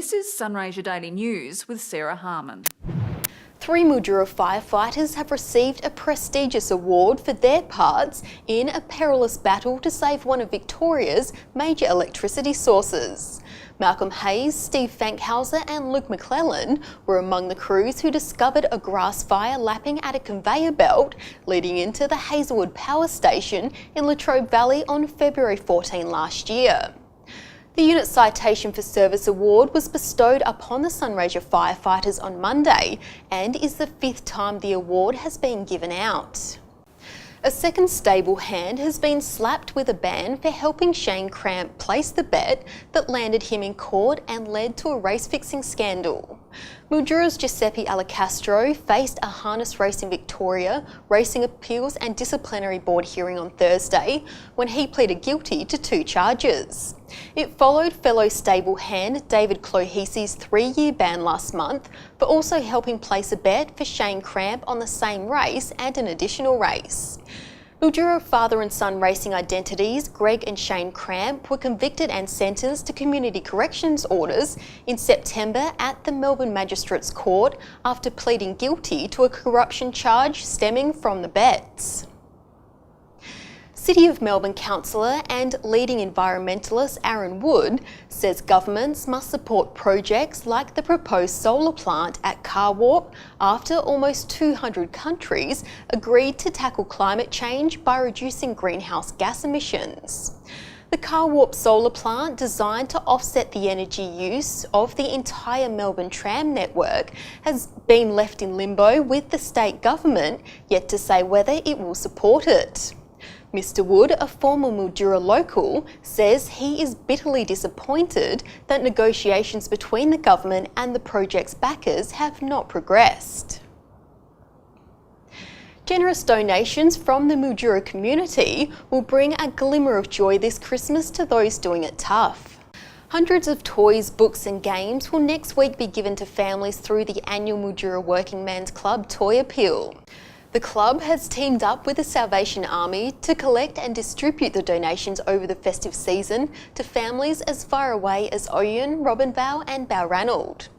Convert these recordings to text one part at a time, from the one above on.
This is Sunraysia Daily News with Sarah Harmon. 3 Mildura firefighters have received a prestigious award for their parts in a perilous battle to save one of Victoria's major electricity sources. Malcolm Hayes, Steve Fankhauser and Luke McClellan were among the crews who discovered a grass fire lapping at a conveyor belt leading into the Hazelwood Power Station in Latrobe Valley on February 14 last year. The Unit Citation for Service Award was bestowed upon the Sunraysia firefighters on Monday and is the 5th time the award has been given out. A second stable hand has been slapped with a ban for helping Shane Cramp place the bet that landed him in court and led to a race-fixing scandal. Mildura's Giuseppe Alicastro faced a harness race in Victoria, Racing Appeals and Disciplinary Board hearing on Thursday when he pleaded guilty to 2 charges. It followed fellow stable hand David Clohesi's 3-year ban last month for also helping place a bet for Shane Cramp on the same race and an additional race. Mildura father and son racing identities Greg and Shane Cramp were convicted and sentenced to community corrections orders in September at the Melbourne Magistrates Court after pleading guilty to a corruption charge stemming from the bets. City of Melbourne councillor and leading environmentalist Aaron Wood says governments must support projects like the proposed solar plant at Car Warp after almost 200 countries agreed to tackle climate change by reducing greenhouse gas emissions. The Car Warp solar plant, designed to offset the energy use of the entire Melbourne tram network, has been left in limbo with the state government yet to say whether it will support it. Mr Wood, a former Mildura local, says he is bitterly disappointed that negotiations between the government and the project's backers have not progressed. Generous donations from the Mildura community will bring a glimmer of joy this Christmas to those doing it tough. Hundreds of toys, books and games will next week be given to families through the annual Mildura Working Man's Club Toy Appeal. The club has teamed up with the Salvation Army to collect and distribute the donations over the festive season to families as far away as Oyun, Robinvale and Balranald.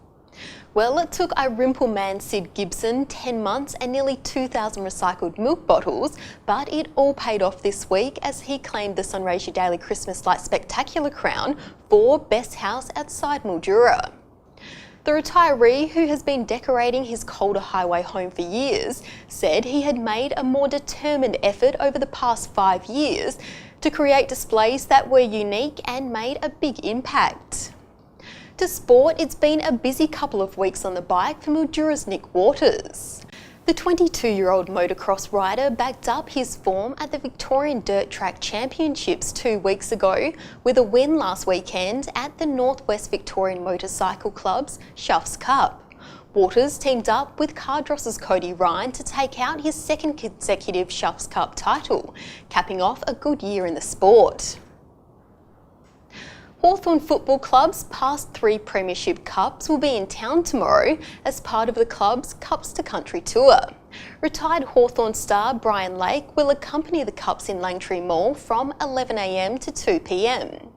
Well, it took Irimple man Sid Gibson 10 months and nearly 2,000 recycled milk bottles, but it all paid off this week as he claimed the Sunraysia Daily Christmas Light Spectacular crown for Best House Outside Mildura. The retiree, who has been decorating his Calder Highway home for years, said he had made a more determined effort over the past 5 years to create displays that were unique and made a big impact. To sport, it's been a busy couple of weeks on the bike for Mildura's Nick Waters. The 22-year-old motocross rider backed up his form at the Victorian Dirt Track Championships 2 weeks ago with a win last weekend at the Northwest Victorian Motorcycle Club's Shuffs Cup. Waters teamed up with Cardross's Cody Ryan to take out his 2nd consecutive Shuffs Cup title, capping off a good year in the sport. Hawthorn Football Club's past 3 Premiership Cups will be in town tomorrow as part of the club's Cups to Country tour. Retired Hawthorn star Brian Lake will accompany the Cups in Langtree Mall from 11 a.m. to 2 p.m.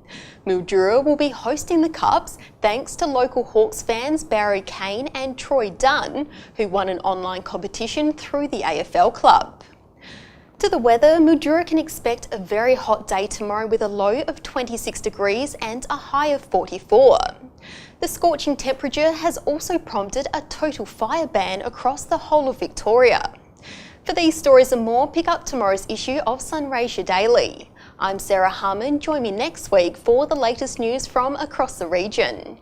Mildura will be hosting the Cups thanks to local Hawks fans Barry Kane and Troy Dunn, who won an online competition through the AFL club. To the weather, Mildura can expect a very hot day tomorrow with a low of 26 degrees and a high of 44. The scorching temperature has also prompted a total fire ban across the whole of Victoria. For these stories and more, pick up tomorrow's issue of Sunraysia Daily. I'm Sarah Harmon. Join me next week for the latest news from across the region.